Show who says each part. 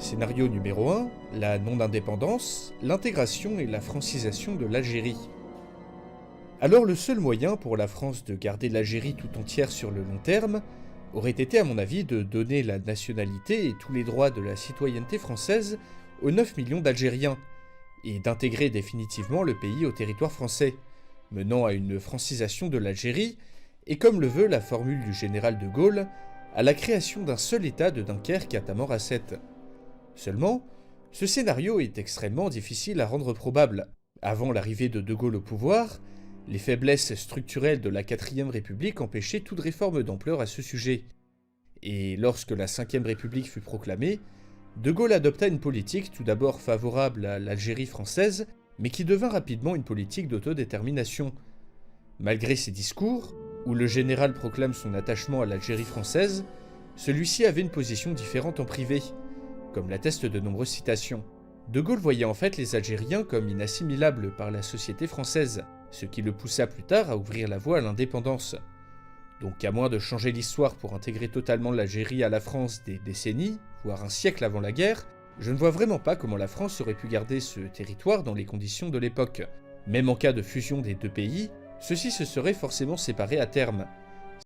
Speaker 1: Scénario numéro 1, la non-indépendance, l'intégration et la francisation de l'Algérie. Alors le seul moyen pour la France de garder l'Algérie tout entière sur le long terme aurait été à mon avis de donner la nationalité et tous les droits de la citoyenneté française aux 9 millions d'Algériens, et d'intégrer définitivement le pays au territoire français, menant à une francisation de l'Algérie, et comme le veut la formule du général de Gaulle, à la création d'un seul État de Dunkerque à Tamanrasset. Seulement, ce scénario est extrêmement difficile à rendre probable. Avant l'arrivée de Gaulle au pouvoir, les faiblesses structurelles de la 4ème République empêchaient toute réforme d'ampleur à ce sujet. Et lorsque la 5ème République fut proclamée, De Gaulle adopta une politique tout d'abord favorable à l'Algérie française, mais qui devint rapidement une politique d'autodétermination. Malgré ses discours, où le général proclame son attachement à l'Algérie française, celui-ci avait une position différente en privé, comme l'attestent de nombreuses citations. De Gaulle voyait en fait les Algériens comme inassimilables par la société française, ce qui le poussa plus tard à ouvrir la voie à l'indépendance. Donc à moins de changer l'histoire pour intégrer totalement l'Algérie à la France des décennies, voire un siècle avant la guerre, je ne vois vraiment pas comment la France aurait pu garder ce territoire dans les conditions de l'époque. Même en cas de fusion des deux pays, ceux-ci se seraient forcément séparés à terme,